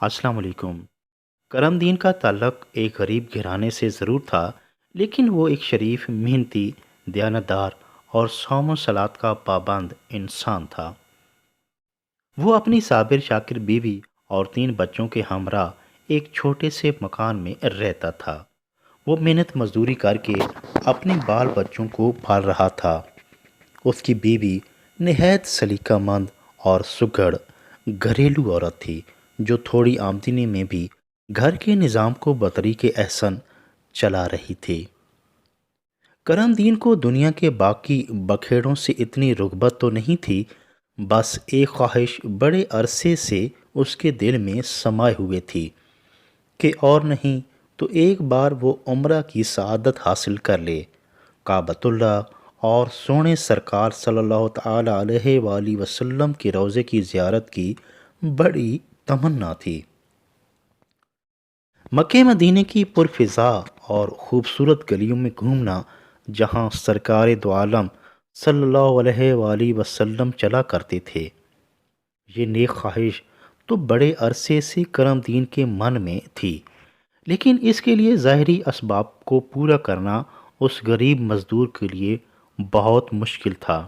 السلام علیکم۔ کرم دین کا تعلق ایک غریب گھرانے سے ضرور تھا، لیکن وہ ایک شریف، محنتی، دیانتدار اور صوم و صلات کا پابند انسان تھا۔ وہ اپنی صابر شاکر بیوی اور 3 بچوں کے ہمراہ ایک چھوٹے سے مکان میں رہتا تھا۔ وہ محنت مزدوری کر کے اپنے بال بچوں کو پال رہا تھا۔ اس کی بیوی نہایت سلیقہ مند اور سگڑ گھریلو عورت تھی، جو تھوڑی آمدنی میں بھی گھر کے نظام کو بطریق احسن چلا رہی تھی۔ کرم دین کو دنیا کے باقی بکھیڑوں سے اتنی رغبت تو نہیں تھی، بس ایک خواہش بڑے عرصے سے اس کے دل میں سمائے ہوئے تھی کہ اور نہیں تو ایک بار وہ عمرہ کی سعادت حاصل کر لے۔ کعبۃ اللہ اور سونے سرکار صلی اللہ تعالی علیہ وآلہ وسلم کے روضے کی زیارت کی بڑی تمنا تھی۔ مکہ مدینہ کی پرفضا اور خوبصورت گلیوں میں گھومنا، جہاں سرکار دو عالم صلی اللہ علیہ وآلہ وسلم چلا کرتے تھے، یہ نیک خواہش تو بڑے عرصے سے کرم دین کے من میں تھی، لیکن اس کے لیے ظاہری اسباب کو پورا کرنا اس غریب مزدور کے لیے بہت مشکل تھا۔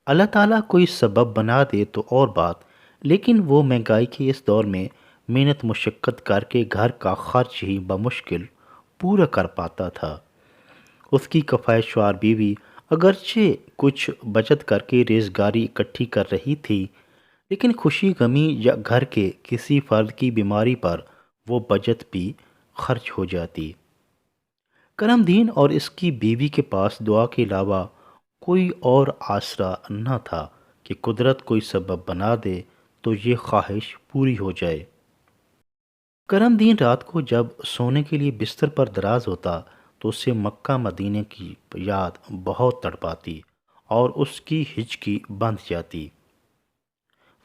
اللہ تعالیٰ کوئی سبب بنا دے تو اور بات، لیکن وہ مہنگائی کے اس دور میں محنت مشقت کر کے گھر کا خرچ ہی بمشکل پورا کر پاتا تھا۔ اس کی کفایت شوار بیوی اگرچہ کچھ بچت کر کے ریزگاری اکٹھی کر رہی تھی، لیکن خوشی غمی یا گھر کے کسی فرد کی بیماری پر وہ بچت بھی خرچ ہو جاتی۔ کرم دین اور اس کی بیوی کے پاس دعا کے علاوہ کوئی اور آسرا نہ تھا کہ قدرت کوئی سبب بنا دے تو یہ خواہش پوری ہو جائے۔ کرم دین رات کو جب سونے کے لیے بستر پر دراز ہوتا تو اسے مکہ مدینہ کی یاد بہت تڑپاتی اور اس کی ہچکی بندھ جاتی۔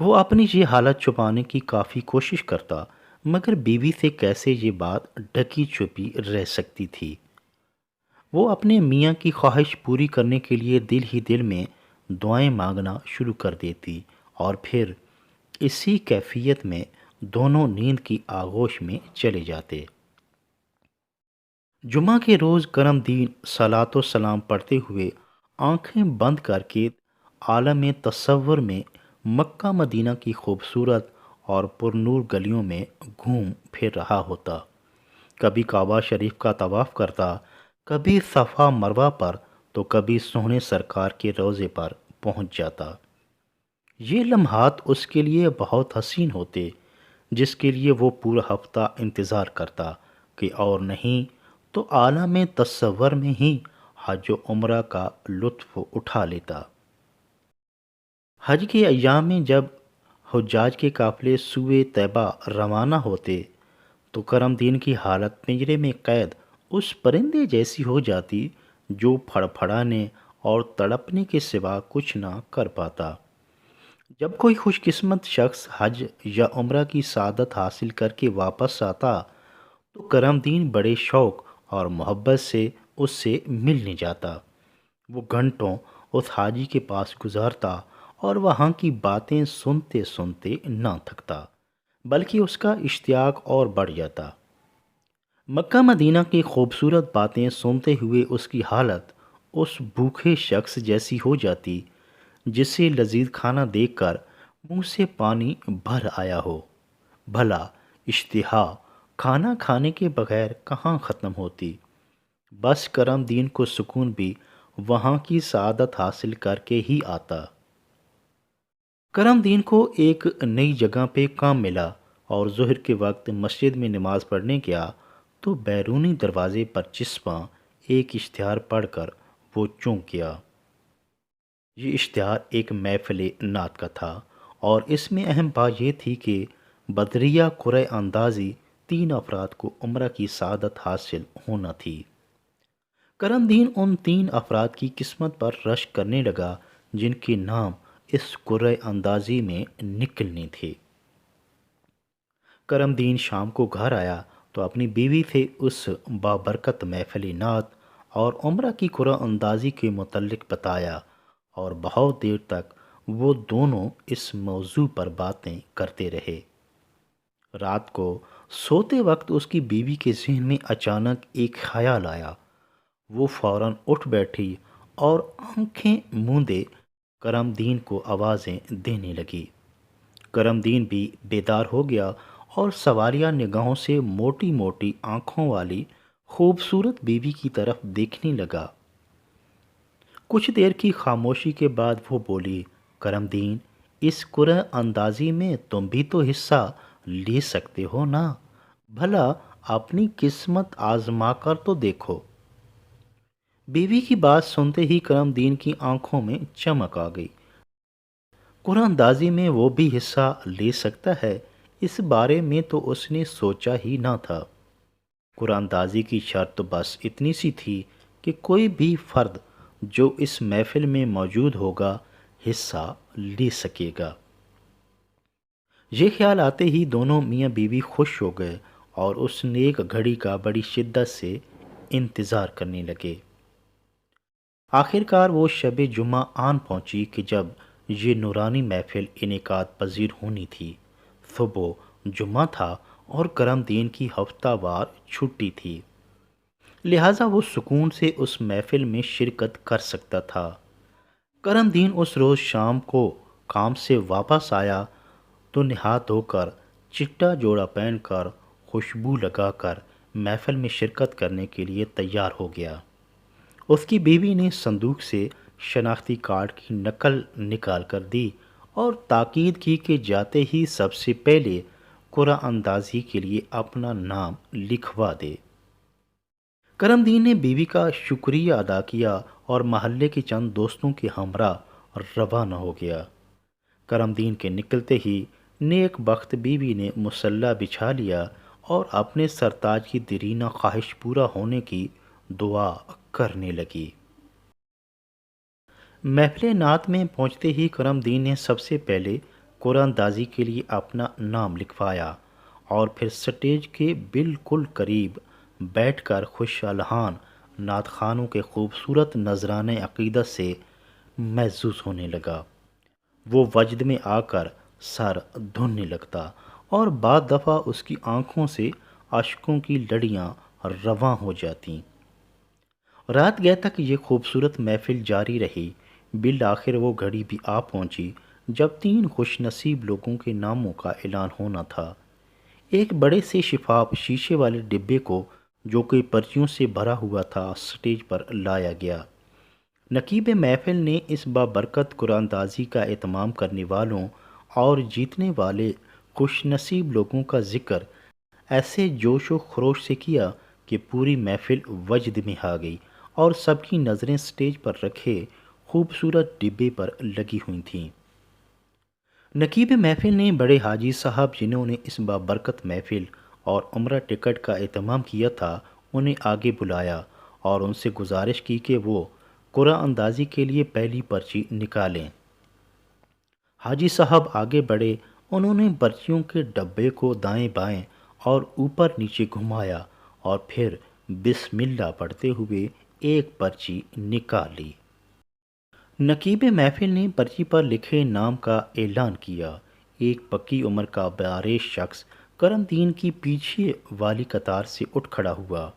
وہ اپنی یہ حالت چھپانے کی کافی کوشش کرتا، مگر بیوی سے کیسے یہ بات ڈھکی چھپی رہ سکتی تھی۔ وہ اپنے میاں کی خواہش پوری کرنے کے لیے دل ہی دل میں دعائیں مانگنا شروع کر دیتی، اور پھر اسی کیفیت میں دونوں نیند کی آغوش میں چلے جاتے۔ جمعہ کے روز کرم دین صلاۃ و سلام پڑھتے ہوئے آنکھیں بند کر کے عالم تصور میں مکہ مدینہ کی خوبصورت اور پرنور گلیوں میں گھوم پھر رہا ہوتا۔ کبھی کعبہ شریف کا طواف کرتا، کبھی صفا مروہ پر، تو کبھی سونے سرکار کے روضے پر پہنچ جاتا۔ یہ لمحات اس کے لیے بہت حسین ہوتے، جس کے لیے وہ پورا ہفتہ انتظار کرتا کہ اور نہیں تو عالم تصور میں ہی حج و عمرہ کا لطف اٹھا لیتا۔ حج کے ایام میں جب حجاج کے قافلے سوئے طیبہ روانہ ہوتے تو کرم دین کی حالت پنجرے میں قید اس پرندے جیسی ہو جاتی جو پھڑ پھڑانے اور تڑپنے کے سوا کچھ نہ کر پاتا۔ جب کوئی خوش قسمت شخص حج یا عمرہ کی سعادت حاصل کر کے واپس آتا تو کرم دین بڑے شوق اور محبت سے اس سے ملنے جاتا۔ وہ گھنٹوں اس حاجی کے پاس گزارتا اور وہاں کی باتیں سنتے سنتے نہ تھکتا، بلکہ اس کا اشتیاق اور بڑھ جاتا۔ مکہ مدینہ کی خوبصورت باتیں سنتے ہوئے اس کی حالت اس بھوکے شخص جیسی ہو جاتی جسے لذیذ کھانا دیکھ کر منہ سے پانی بھر آیا ہو۔ بھلا اشتہا کھانا کھانے کے بغیر کہاں ختم ہوتی؟ بس کرم دین کو سکون بھی وہاں کی سعادت حاصل کر کے ہی آتا۔ کرم دین کو ایک نئی جگہ پہ کام ملا اور ظہر کے وقت مسجد میں نماز پڑھنے گیا تو بیرونی دروازے پر چسپاں ایک اشتہار پڑھ کر وہ چونک گیا۔ یہ اشتہار ایک محفل نعت کا تھا، اور اس میں اہم بات یہ تھی کہ بدریہ قرعہ اندازی 3 افراد کو عمرہ کی سعادت حاصل ہونا تھی۔ کرم دین ان 3 افراد کی قسمت پر رشک کرنے لگا جن کے نام اس قرعہ اندازی میں نکلنے تھے۔ کرم دین شام کو گھر آیا تو اپنی بیوی سے اس بابرکت محفل نعت اور عمرہ کی قرعہ اندازی کے متعلق بتایا، اور بہت دیر تک وہ دونوں اس موضوع پر باتیں کرتے رہے۔ رات کو سوتے وقت اس کی بیوی کے ذہن میں اچانک ایک خیال آیا۔ وہ فوراً اٹھ بیٹھی اور آنکھیں موندے کرم دین کو آوازیں دینے لگی۔ کرم دین بھی بیدار ہو گیا اور سوالیہ نگاہوں سے موٹی موٹی آنکھوں والی خوبصورت بیوی کی طرف دیکھنے لگا۔ کچھ دیر کی خاموشی کے بعد وہ بولی، کرم دین، اس قرعہ اندازی میں تم بھی تو حصہ لے سکتے ہو نا؟ بھلا اپنی قسمت آزما کر تو دیکھو۔ بیوی کی بات سنتے ہی کرم دین کی آنکھوں میں چمک آ گئی۔ قرعہ اندازی میں وہ بھی حصہ لے سکتا ہے، اس بارے میں تو اس نے سوچا ہی نہ تھا۔ قرعہ اندازی کی شرط تو بس اتنی سی تھی کہ کوئی بھی فرد جو اس محفل میں موجود ہوگا حصہ لے سکے گا۔ یہ خیال آتے ہی دونوں میاں بیوی خوش ہو گئے اور اس نیک گھڑی کا بڑی شدت سے انتظار کرنے لگے۔ آخرکار وہ شب جمعہ آن پہنچی کہ جب یہ نورانی محفل انعقاد پذیر ہونی تھی۔ صبح جمعہ تھا اور کرم دین کی ہفتہ وار چھٹی تھی، لہٰذا وہ سکون سے اس محفل میں شرکت کر سکتا تھا۔ کرم دین اس روز شام کو کام سے واپس آیا تو نہا دھو کر، چٹا جوڑا پہن کر، خوشبو لگا کر محفل میں شرکت کرنے کے لیے تیار ہو گیا۔ اس کی بیوی نے صندوق سے شناختی کارڈ کی نقل نکال کر دی اور تاکید کی کہ جاتے ہی سب سے پہلے قرعہ اندازی کے لیے اپنا نام لکھوا دے۔ کرم دین نے بیوی کا شکریہ ادا کیا اور محلے کے چند دوستوں کے ہمراہ روانہ ہو گیا۔ کرم دین کے نکلتے ہی نیک بخت بیوی نے مصلی بچھا لیا اور اپنے سرتاج کی دیرینہ خواہش پورا ہونے کی دعا کرنے لگی۔ محفل نعت میں پہنچتے ہی کرم دین نے سب سے پہلے قرعہ اندازی کے لیے اپنا نام لکھوایا اور پھر سٹیج کے بالکل قریب بیٹھ کر خوشالہان نعت خوانوں کے خوبصورت نذرانے عقیدت سے محظوظ ہونے لگا۔ وہ وجد میں آ کر سر دھننے لگتا اور بعض دفعہ اس کی آنکھوں سے اشکوں کی لڑیاں رواں ہو جاتیں۔ رات گئے تک یہ خوبصورت محفل جاری رہی۔ بالآخر وہ گھڑی بھی آ پہنچی جب 3 خوش نصیب لوگوں کے ناموں کا اعلان ہونا تھا۔ ایک بڑے سے شفاف شیشے والے ڈبے کو جو کہ پرچیوں سے بھرا ہوا تھا سٹیج پر لایا گیا۔ نقیب محفل نے اس بابرکت قرعہ اندازی کا اہتمام کرنے والوں اور جیتنے والے خوش نصیب لوگوں کا ذکر ایسے جوش و خروش سے کیا کہ پوری محفل وجد میں آ گئی اور سب کی نظریں سٹیج پر رکھے خوبصورت ڈبے پر لگی ہوئی تھیں۔ نقیب محفل نے بڑے حاجی صاحب جنہوں نے اس بابرکت محفل اور عمرہ ٹکٹ کا اہتمام کیا تھا انہیں آگے بلایا اور ان سے گزارش کی کہ وہ قرعہ اندازی کے لیے پہلی پرچی نکالیں۔ حاجی صاحب آگے بڑھے، انہوں نے پرچیوں کے ڈبے کو دائیں بائیں اور اوپر نیچے گھمایا اور پھر بسم اللہ پڑھتے ہوئے ایک پرچی نکال لی۔ نقیب محفل نے پرچی پر لکھے نام کا اعلان کیا۔ ایک پکی عمر کا بارش شخص کرم دین کی پیچھے والی قطار سے اٹھ کھڑا ہوا۔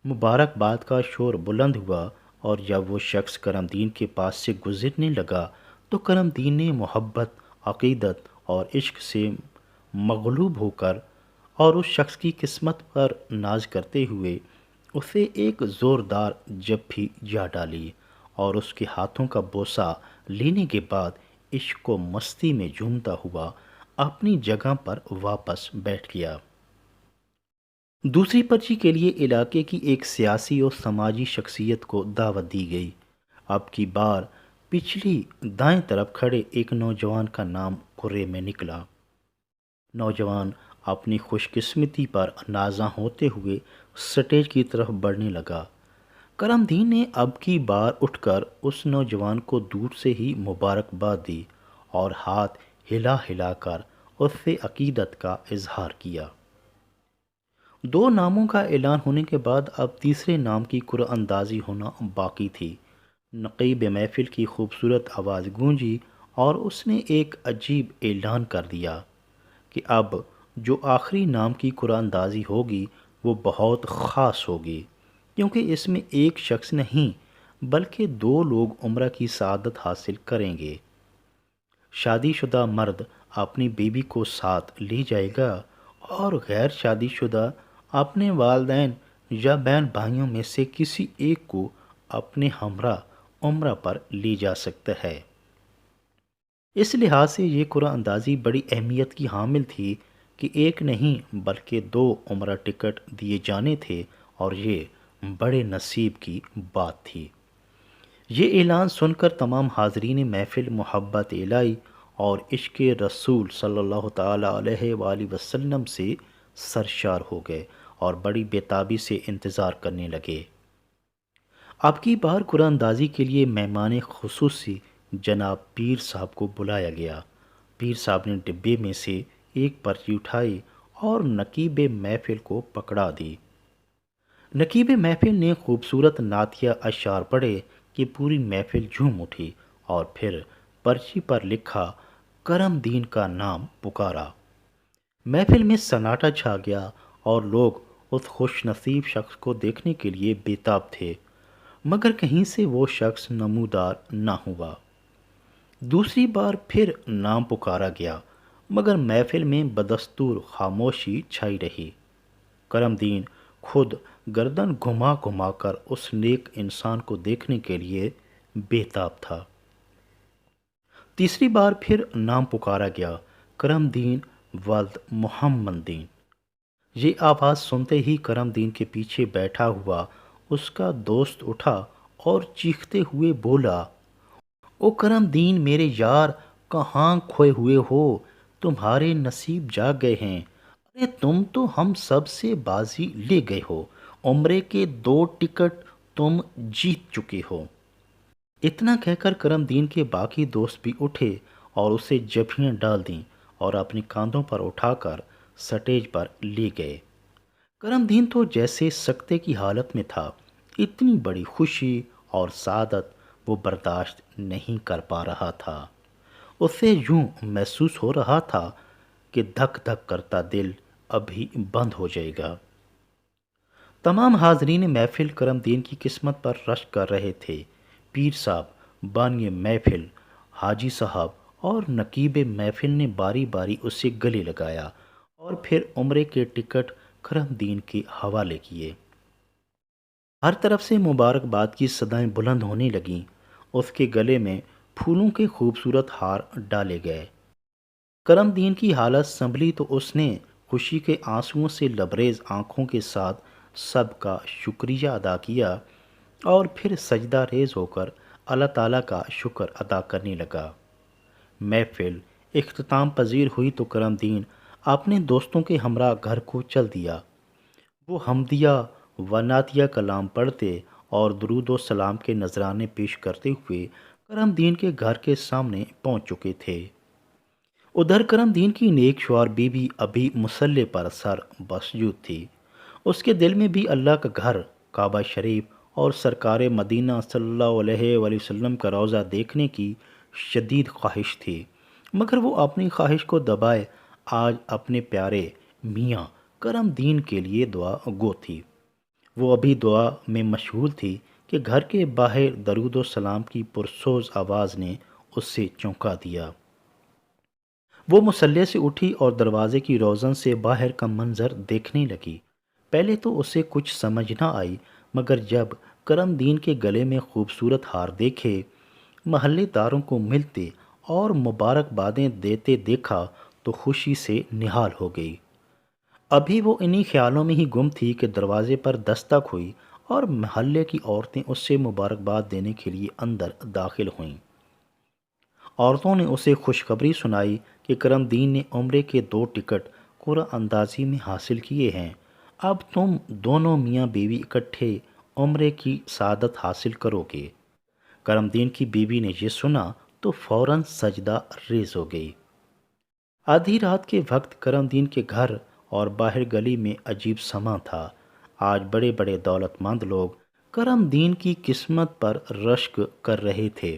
مبارکباد کا شور بلند ہوا اور جب وہ شخص کرم دین کے پاس سے گزرنے لگا تو کرم دین نے محبت، عقیدت اور عشق سے مغلوب ہو کر اور اس شخص کی قسمت پر ناز کرتے ہوئے اسے ایک زوردار جھپی جا ڈالی اور اس کے ہاتھوں کا بوسہ لینے کے بعد عشق و مستی میں جھومتا ہوا اپنی جگہ پر واپس بیٹھ گیا۔ دوسری پرچی کے لیے علاقے کی ایک سیاسی اور سماجی شخصیت کو دعوت دی گئی۔ اب کی بار پچھلی دائیں طرف کھڑے ایک نوجوان کا نام قرعے میں نکلا۔ نوجوان اپنی خوش قسمتی پر نازاں ہوتے ہوئے سٹیج کی طرف بڑھنے لگا۔ کرم دین نے اب کی بار اٹھ کر اس نوجوان کو دور سے ہی مبارکباد دی اور ہاتھ ہلا ہلا کر اس سے عقیدت کا اظہار کیا۔ 2 ناموں کا اعلان ہونے کے بعد اب تیسرے نام کی قرعہ اندازی ہونا باقی تھی۔ نقیب محفل کی خوبصورت آواز گونجی اور اس نے ایک عجیب اعلان کر دیا کہ اب جو آخری نام کی قرآن اندازی ہوگی وہ بہت خاص ہوگی، کیونکہ اس میں ایک شخص نہیں بلکہ دو لوگ عمرہ کی سعادت حاصل کریں گے۔ شادی شدہ مرد اپنی بیوی کو ساتھ لے جائے گا اور غیر شادی شدہ اپنے والدین یا بہن بھائیوں میں سے کسی ایک کو اپنے ہمراہ عمرہ پر لے جا سکتا ہے۔ اس لحاظ سے یہ قرعہ اندازی بڑی اہمیت کی حامل تھی کہ ایک نہیں بلکہ دو عمرہ ٹکٹ دیے جانے تھے، اور یہ بڑے نصیب کی بات تھی۔ یہ اعلان سن کر تمام حاضرین محفل محبت الہی اور عشق رسول صلی اللہ تعالیٰ علیہ وآلہ وسلم سے سرشار ہو گئے اور بڑی بےتابی سے انتظار کرنے لگے۔ اب کی بار قرآن اندازی کے لیے مہمان خصوصی جناب پیر صاحب کو بلایا گیا۔ پیر صاحب نے ڈبے میں سے ایک پرچی اٹھائی اور نقیب محفل کو پکڑا دی۔ نقیب محفل نے خوبصورت نعتیہ اشعار پڑھے کہ پوری محفل جھوم اٹھی، اور پھر پرچی پر لکھا کرم دین کا نام پکارا۔ محفل میں سناٹا چھا گیا اور لوگ اس خوش نصیب شخص کو دیکھنے کے لیے بے تاب تھے، مگر کہیں سے وہ شخص نمودار نہ ہوا۔ دوسری بار پھر نام پکارا گیا، مگر محفل میں بدستور خاموشی چھائی رہی۔ کرم دین خود گردن گھما گھما کر اس نیک انسان کو دیکھنے کے لیے بے تاب تھا۔ تیسری بار پھر نام پکارا گیا، کرم دین ولد محمد دین۔ یہ آواز سنتے ہی کرم دین کے پیچھے بیٹھا ہوا اس کا دوست اٹھا اور چیختے ہوئے بولا، او کرم دین میرے یار، کہاں کھوئے ہوئے ہو؟ تمہارے نصیب جاگ گئے ہیں۔ ارے تم تو ہم سب سے بازی لے گئے ہو، عمرے کے 2 ٹکٹ تم جیت چکے ہو۔ اتنا کہہ کر کرم دین کے باقی دوست بھی اٹھے اور اسے جبھیاں ڈال دیں اور اپنے کاندھوں پر اٹھا کر سٹیج پر لے گئے۔ کرم دین تو جیسے سکتے کی حالت میں تھا، اتنی بڑی خوشی اور سعادت وہ برداشت نہیں کر پا رہا تھا۔ اسے یوں محسوس ہو رہا تھا کہ دھک دھک کرتا دل ابھی بند ہو جائے گا۔ تمام حاضرین محفل کرم دین کی قسمت پر رشک کر رہے تھے۔ پیر صاحب، بانی محفل، حاجی صاحب اور نقیب محفل نے باری باری اسے گلے لگایا اور پھر عمرے کے ٹکٹ کرم دین کے حوالے کیے۔ ہر طرف سے مبارکباد کی صدائیں بلند ہونے لگیں۔ اس کے گلے میں پھولوں کے خوبصورت ہار ڈالے گئے۔ کرم دین کی حالت سنبھلی تو اس نے خوشی کے آنسوؤں سے لبریز آنکھوں کے ساتھ سب کا شکریہ ادا کیا اور پھر سجدہ ریز ہو کر اللہ تعالیٰ کا شکر ادا کرنے لگا۔ محفل اختتام پذیر ہوئی تو کرم دین اپنے دوستوں کے ہمراہ گھر کو چل دیا۔ وہ حمدیہ و نعتیہ کلام پڑھتے اور درود و سلام کے نذرانے پیش کرتے ہوئے کرم دین کے گھر کے سامنے پہنچ چکے تھے۔ ادھر کرم دین کی نیک شوہر بیوی ابھی مصلی پر سر مسجود تھی۔ اس کے دل میں بھی اللہ کا گھر کعبہ شریف اور سرکار مدینہ صلی اللہ علیہ وآلہ وسلم کا روضہ دیکھنے کی شدید خواہش تھی، مگر وہ اپنی خواہش کو دبائے آج اپنے پیارے میاں کرم دین کے لیے دعا گو تھی۔ وہ ابھی دعا میں مشغول تھی کہ گھر کے باہر درود و سلام کی پرسوز آواز نے اسے چونکا دیا۔ وہ مصلی سے اٹھی اور دروازے کی روزن سے باہر کا منظر دیکھنے لگی۔ پہلے تو اسے کچھ سمجھ نہ آئی، مگر جب کرم دین کے گلے میں خوبصورت ہار دیکھے، محلے داروں کو ملتے اور مبارکبادیں دیتے دیکھا تو خوشی سے نہال ہو گئی۔ ابھی وہ انہی خیالوں میں ہی گم تھی کہ دروازے پر دستک ہوئی اور محلے کی عورتیں اس سے مبارکباد دینے کے لیے اندر داخل ہوئیں۔ عورتوں نے اسے خوشخبری سنائی کہ کرم دین نے عمرے کے 2 ٹکٹ قرعہ اندازی میں حاصل کیے ہیں۔ اب تم دونوں میاں بیوی اکٹھے عمرے کی سعادت حاصل کرو گے۔ کرم دین کی بیوی نے یہ سنا تو فوراً سجدہ ریز ہو گئی۔ آدھی رات کے وقت کرم دین کے گھر اور باہر گلی میں عجیب سماں تھا۔ آج بڑے بڑے دولت مند لوگ کرم دین کی قسمت پر رشک کر رہے تھے۔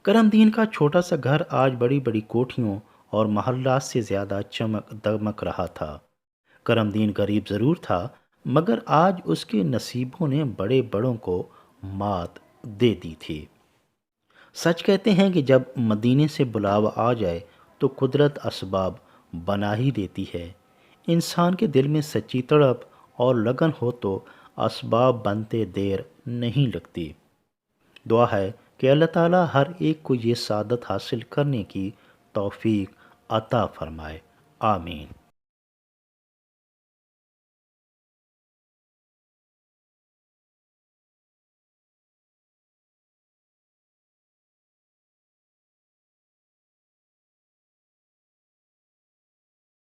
کرم دین کا چھوٹا سا گھر آج بڑی بڑی کوٹھیوں اور محلات سے زیادہ چمک دمک رہا تھا۔ کرم دین غریب ضرور تھا، مگر آج اس کے نصیبوں نے بڑے بڑوں کو مات دے دی تھی۔ سچ کہتے ہیں کہ جب مدینے سے بلاوا آ جائے تو قدرت اسباب بنا ہی دیتی ہے۔ انسان کے دل میں سچی تڑپ اور لگن ہو تو اسباب بنتے دیر نہیں لگتی۔ دعا ہے کہ اللہ تعالیٰ ہر ایک کو یہ سعادت حاصل کرنے کی توفیق عطا فرمائے۔ آمین۔